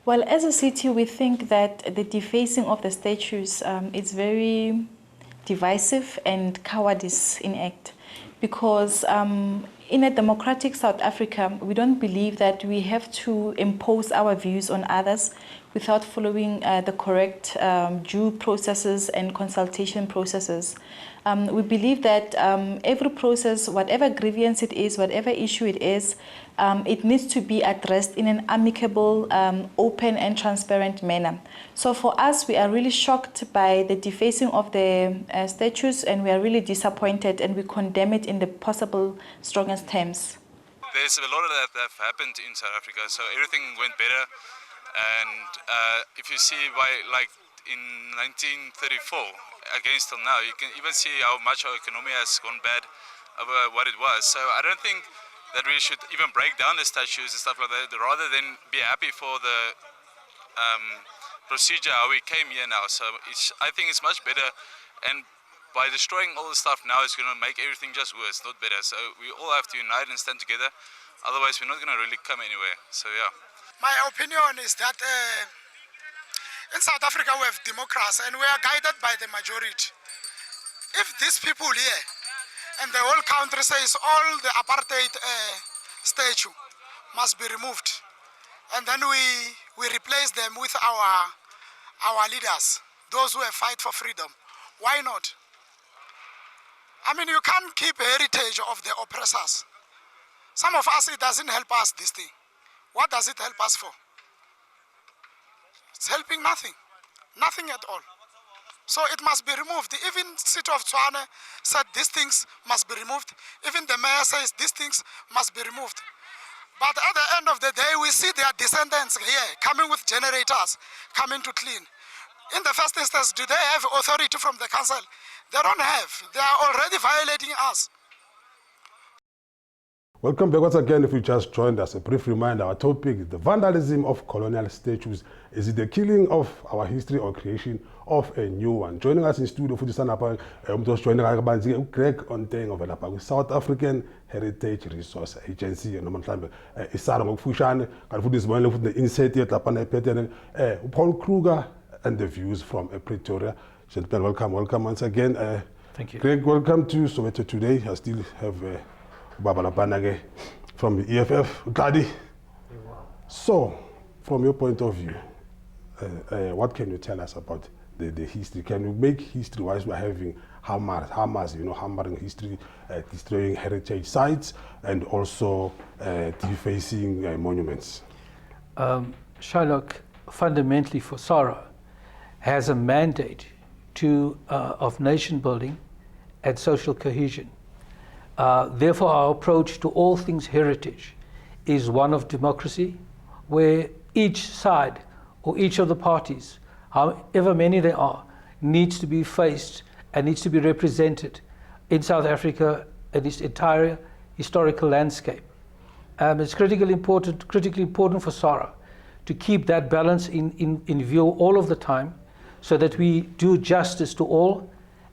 Well, as a city, we think that the defacing of the statues is very divisive and cowardice in act, because in a democratic South Africa, we don't believe that we have to impose our views on others without following the correct due processes and consultation processes. We believe that every process, whatever grievance it is, whatever issue it is, it needs to be addressed in an amicable, open and transparent manner. So for us, we are really shocked by the defacing of the statues, and we are really disappointed, and we condemn it in the possible strongest terms. There's a lot of that have happened in South Africa, so everything went better. And if you see like in 1934 against till now, you can even see how much our economy has gone bad over what it was. So I don't think that we should even break down the statues and stuff like that, rather than be happy for the procedure how we came here now. So I think it's much better, and by destroying all the stuff now, it's going to make everything just worse, not better. So we all have to unite and stand together, otherwise we're not going to really come anywhere. So yeah. My opinion is that in South Africa we have democracy and we are guided by the majority. If these people here and the whole country says all the apartheid statue must be removed, and then we replace them with our leaders, those who have fight for freedom, why not? I mean, you can't keep heritage of the oppressors. Some of us, it doesn't help us, this thing. What does it help us for? It's helping nothing. Nothing at all. So it must be removed. Even City of Tshwane said these things must be removed. Even the mayor says these things must be removed. But at the end of the day, we see their descendants here coming with generators, coming to clean. In the first instance, do they have authority from the council? They don't have. They are already violating us. Welcome back once again. If you just joined us, a brief reminder, our topic is the vandalism of colonial statues. Is it the killing of our history or creation of a new one? Joining us in studio, joining Greg Ontong of the South African Heritage Resource Agency. Paul Kruger and the views from Pretoria. Gentlemen, welcome once again. Thank you. Greg, welcome to Soweto today. I still have Baba Panage from the EFF. Gladi. So, from your point of view, what can you tell us about the history? Can you make history whilst we're having hammering history, destroying heritage sites, and also defacing monuments? Shylock, fundamentally for SARA, has a mandate of nation building and social cohesion. Therefore, our approach to all things heritage is one of democracy, where each side or each of the parties, however many they are, needs to be faced and needs to be represented in South Africa and its entire historical landscape. It's critically important for SARA to keep that balance in view all of the time, so that we do justice to all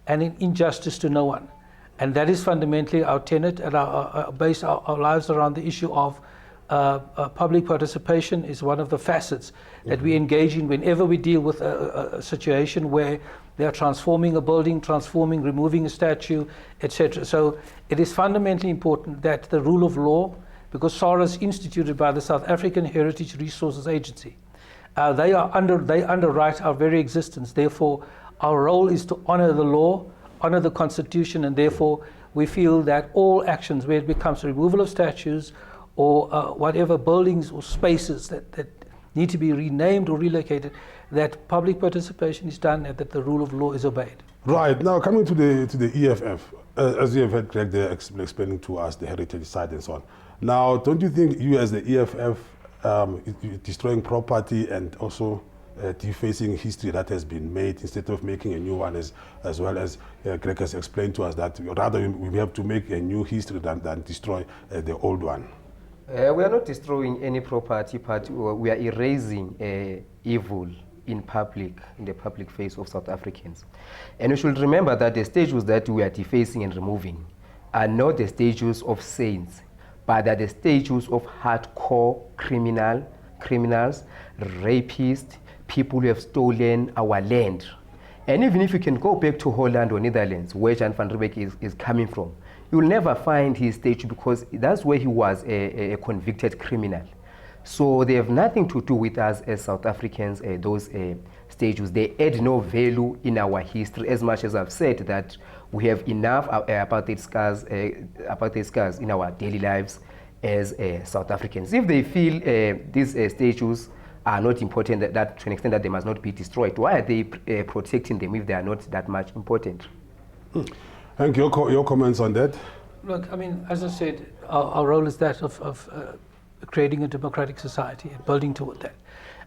and injustice to no one. And that is fundamentally our tenet, and base our lives around the issue of public participation is one of the facets that we engage in whenever we deal with a situation where they are transforming a building, removing a statue, etc. So it is fundamentally important that the rule of law, because SARA is instituted by the South African Heritage Resources Agency, they underwrite our very existence. Therefore, our role is to honor the law, honor the Constitution, and therefore we feel that all actions where it becomes removal of statues or whatever buildings or spaces that need to be renamed or relocated, that public participation is done and that the rule of law is obeyed. Right, now coming to the EFF, as you have heard Greg there explaining to us the heritage side and so on. Now, don't you think you as the EFF destroying property and also defacing history that has been made instead of making a new one, as well as Greg has explained to us that rather we have to make a new history than destroy the old one? We are not destroying any property, but we are erasing evil in the public face of South Africans. And we should remember that the statues that we are defacing and removing are not the statues of saints, but are the statues of hardcore criminal criminals, rapists, people who have stolen our land. And even if you can go back to Holland or Netherlands, where Jan van Riebeeck is coming from, you will never find his statue because that's where he was a convicted criminal. So they have nothing to do with us as South Africans, those statues. They add no value in our history, as much as I've said that we have enough apartheid scars in our daily lives as South Africans. If they feel these statues are not important, that to an extent that they must not be destroyed, why are they protecting them if they are not that much important? Thank you. Your comments on that? Look, I mean, as I said, our role is that of creating a democratic society and building toward that.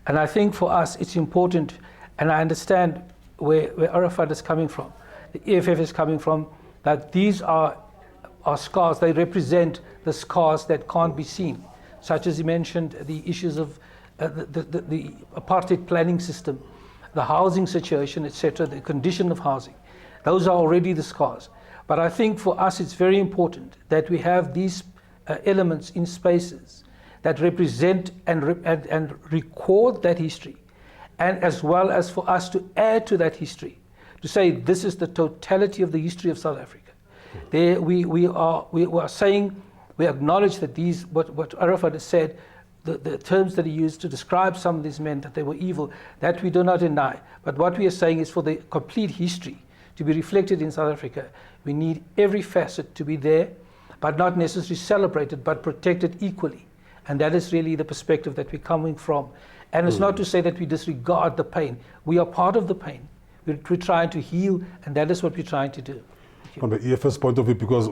And I think for us, it's important, and I understand where Arafat is coming from, the EFF is coming from, that these are scars. They represent the scars that can't be seen, such as you mentioned, the issues of the apartheid planning system, the housing situation, etc., the condition of housing. Those are already the scars. But I think for us it's very important that we have these elements in spaces that represent and record that history, and as well as for us to add to that history, to say this is the totality of the history of South Africa. There we are saying, we acknowledge that these, what Arafat has said, the terms that he used to describe some of these men, that they were evil, that we do not deny. But what we are saying is for the complete history to be reflected in South Africa, we need every facet to be there, but not necessarily celebrated, but protected equally. And that is really the perspective that we're coming from. And it's not to say that we disregard the pain. We are part of the pain. We're trying to heal, and that is what we're trying to do. From the EFS point of view, because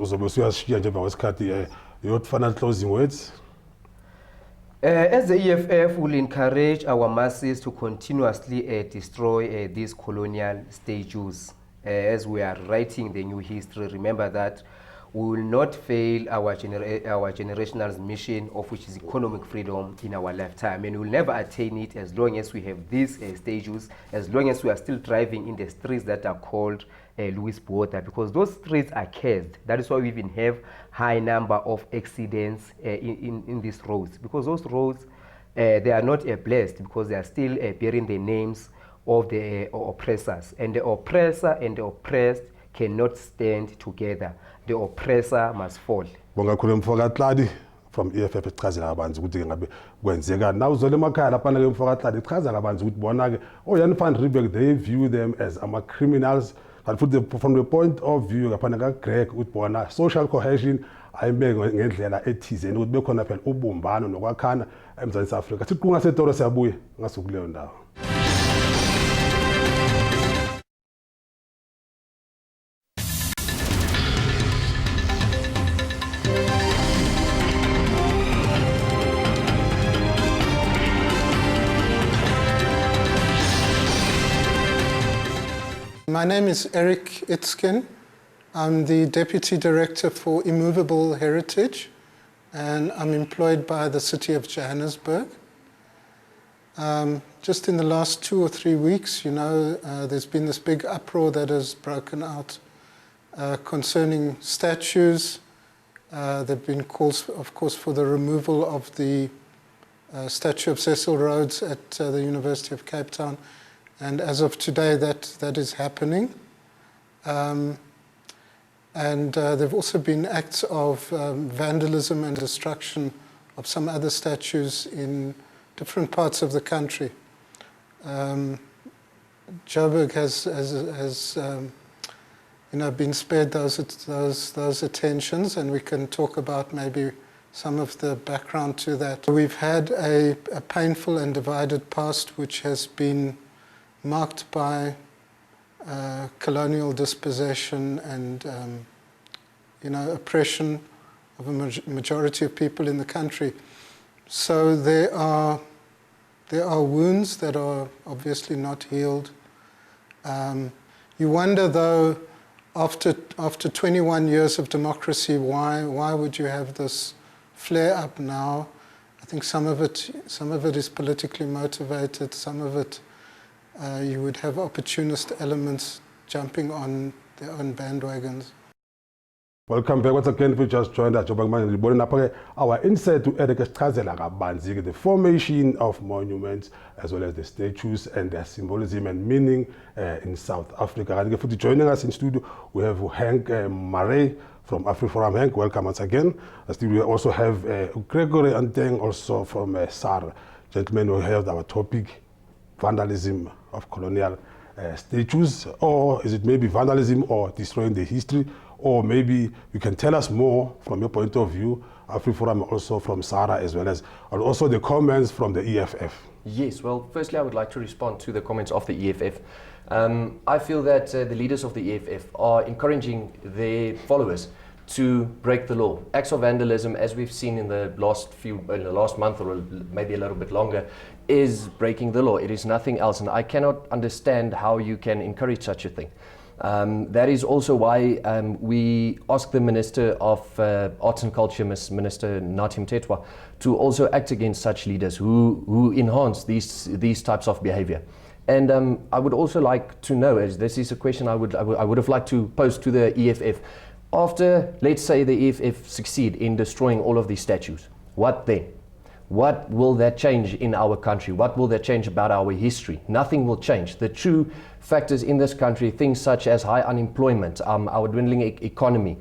your final closing words? As the EFF will encourage our masses to continuously destroy these colonial statues. As we are writing the new history, remember that we will not fail our generational mission, of which is economic freedom, in our lifetime. And we will never attain it as long as we have these statues, as long as we are still driving in the streets that are called Louis Botha, because those streets are cursed. That is why we even have high number of accidents in these roads, because those roads, they are not blessed, because they are still bearing the names of the oppressors. And the oppressor and the oppressed cannot stand together. The oppressor must fall. Bongakhulu Mfokatladi from EFF ichazela kabanzi ukuthi ngabe kwenzeka na uzole emakhaya lapha ke Mfokatladi ichaza kabanzi ukuthi bona ke Jan van Riebeeck, they view them as criminals, but from the point of view lapha ka Greg ukuthi bona social cohesion ayime ngendlela ethizeni ukuthi bekhona phela ubumbano nokwakhana eMzantsi Afrika. Siqhunga setoro siyabuya ngasukuleyo ndawo. My name is Eric Itzkin. I'm the Deputy Director for Immovable Heritage, and I'm employed by the City of Johannesburg. Just in the last 2 or 3 weeks, there's been this big uproar that has broken out concerning statues. There have been calls, of course, for the removal of the statue of Cecil Rhodes at the University of Cape Town. And as of today, that is happening. And there have also been acts of vandalism and destruction of some other statues in different parts of the country. Joburg has been spared those attentions, and we can talk about maybe some of the background to that. We've had a painful and divided past, which has been marked by colonial dispossession and oppression of a majority of people in the country. So there are wounds that are obviously not healed. You wonder, though, after 21 years of democracy, why would you have this flare up now? I think some of it is politically motivated. Some of it you would have opportunist elements jumping on their own bandwagons. Welcome back once again. If you just joined us, our insight to the formation of monuments as well as the statues and their symbolism and meaning in South Africa. And joining us in studio, we have Hank Murray from AfriForum. Hank, welcome once again. We also have Gregory Ontong also from SAR. Gentlemen, we have our topic, vandalism of colonial statues, or is it maybe vandalism or destroying the history? Or maybe you can tell us more from your point of view, AfriForum also from SARA as well as, and also the comments from the EFF. Yes, well, firstly, I would like to respond to the comments of the EFF. I feel that the leaders of the EFF are encouraging their followers to break the law. Acts of vandalism, as we've seen in the last month or maybe a little bit longer, is breaking the law. It is nothing else, and I cannot understand how you can encourage such a thing. That is also why we asked the Minister of Arts and Culture, Minister Nathi Mthethwa, to also act against such leaders who enhance these types of behavior. And I would also like to know, as this is a question I would have liked to pose to the EFF, after, let's say, the EFF succeed in destroying all of these statues, what then? What will that change in our country? What will that change about our history? Nothing will change. The true factors in this country, things such as high unemployment, our dwindling economy,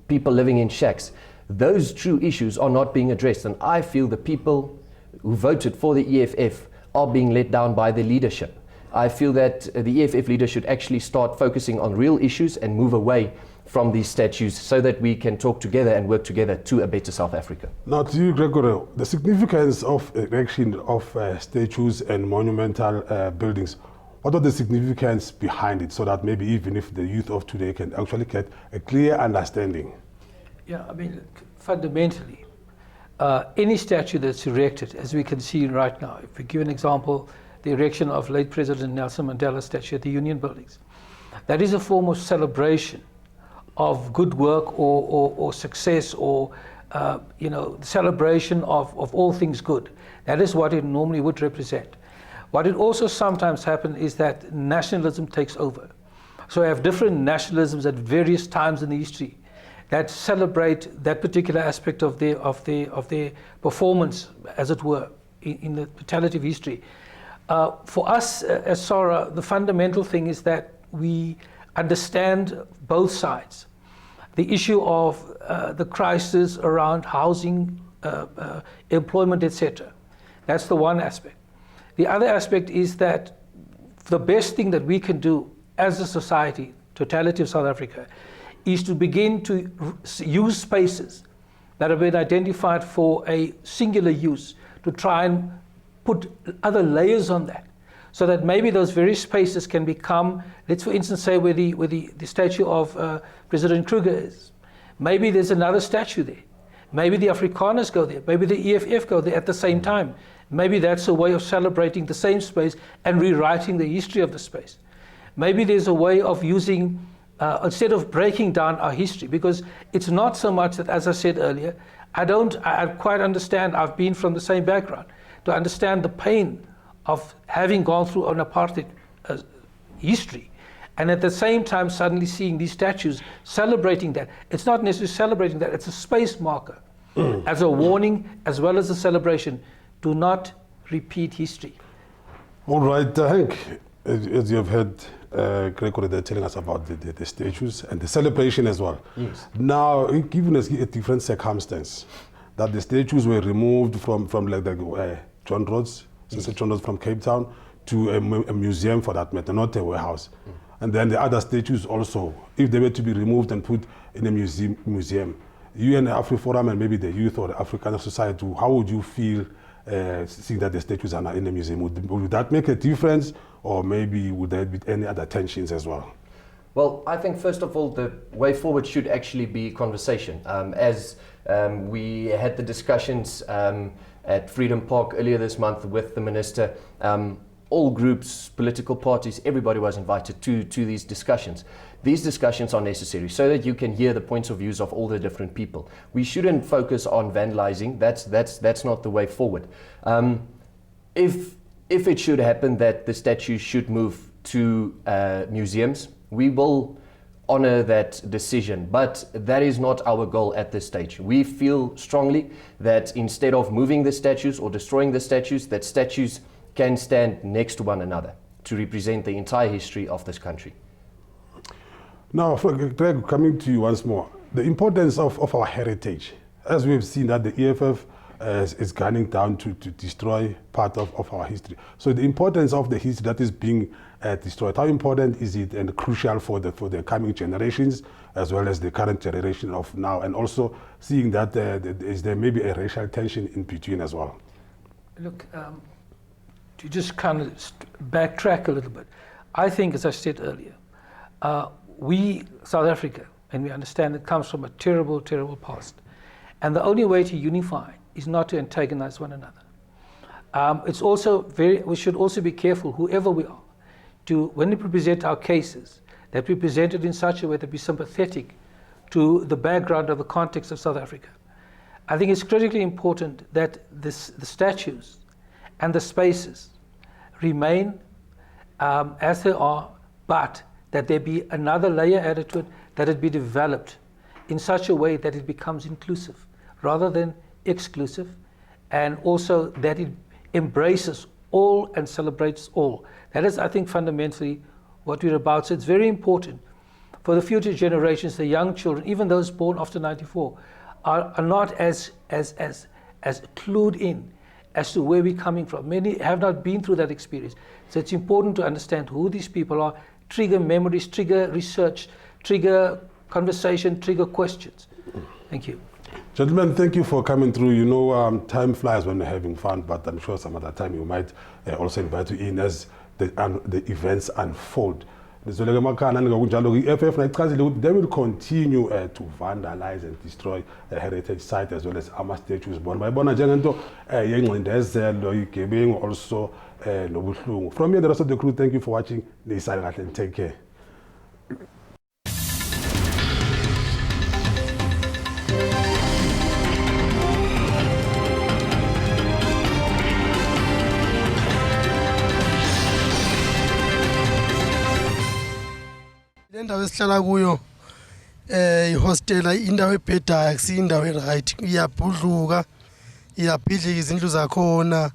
people living in shacks, those true issues are not being addressed. And I feel the people who voted for the EFF are being let down by the leadership. I feel that the EFF leader should actually start focusing on real issues and move away from these statues so that we can talk together and work together to a better South Africa. Now to you, Gregory, the significance of erection of statues and monumental buildings, what are the significance behind it so that maybe even if the youth of today can actually get a clear understanding? Yeah, I mean, fundamentally, any statue that's erected, as we can see right now, if we give an example, the erection of late President Nelson Mandela's statue at the Union Buildings, that is a form of celebration of good work or success or celebration of all things good. That is what it normally would represent. What it also sometimes happens is that nationalism takes over. So we have different nationalisms at various times in the history that celebrate that particular aspect of their performance, as it were, in the totality of history. For us as SARA, the fundamental thing is that we understand both sides. The issue of the crisis around housing, employment, etc. That's the one aspect. The other aspect is that the best thing that we can do as a society, totality of South Africa, is to begin to use spaces that have been identified for a singular use to try and put other layers on that, so that maybe those very spaces can become, let's for instance say where the statue of President Kruger is. Maybe there's another statue there. Maybe the Afrikaners go there. Maybe the EFF go there at the same time. Maybe that's a way of celebrating the same space and rewriting the history of the space. Maybe there's a way of using, instead of breaking down our history, because it's not so much that, as I said earlier, I quite understand, I've been from the same background, to understand the pain of having gone through an apartheid history, and at the same time suddenly seeing these statues celebrating that. It's not necessarily celebrating that, it's a space marker, as a warning as well as a celebration. Do not repeat history. All right, Hank, as you have heard Gregory, they're telling us about the statues and the celebration as well. Yes. Now, given a different circumstance, that the statues were removed from like the John Rhodes, John Rhodes from Cape Town, to a museum for that matter, not a warehouse. And then the other statues also, if they were to be removed and put in a museum, you and the AfriForum and maybe the youth or the African society, how would you feel seeing that the statues are now in the museum? Would that make a difference, or maybe would there be any other tensions as well? Well, I think first of all, the way forward should actually be conversation. As we had the discussions at Freedom Park earlier this month with the Minister, all groups, political parties, everybody was invited to these discussions. These discussions are necessary so that you can hear the points of views of all the different people. We shouldn't focus on vandalizing. That's not the way forward. If it should happen that the statues should move to museums, we will honor that decision. But that is not our goal at this stage. We feel strongly that instead of moving the statues or destroying the statues, that statues can stand next to one another to represent the entire history of this country. Now, Greg, coming to you once more, the importance of our heritage, as we've seen that the EFF is gunning down to destroy part of our history. So the importance of the history that is being destroyed, how important is it and crucial for the coming generations as well as the current generation of now, and also seeing that is there maybe a racial tension in between as well? Look, to just kind of backtrack a little bit, I think, as I said earlier, we, South Africa, and we understand it comes from a terrible, terrible past. And the only way to unify is not to antagonize one another. It's also we should also be careful, whoever we are, when we present our cases, that we present it in such a way that be sympathetic to the background of the context of South Africa. I think it's critically important that the statues and the spaces remain as they are, but that there be another layer added to it, that it be developed in such a way that it becomes inclusive rather than exclusive, and also that it embraces all and celebrates all. That is, I think, fundamentally what we're about. So it's very important for the future generations, the young children, even those born after 94, are not as clued in as to where we're coming from. Many have not been through that experience. So it's important to understand who these people are, trigger memories, trigger research, trigger conversation, trigger questions. Thank you. Gentlemen, thank you for coming through. You know, time flies when we're having fun, but I'm sure some other time you might also invite you in as the events unfold. They will continue to vandalize and destroy a heritage site as well as our statues. Also, from here, the rest of the crew, thank you for watching. Take care. Indawo esihlala kuyo ihostela indawo ebhedayo akusiyo indawo eright, iyabhudluka, iyabhidlika izindlu zakhona.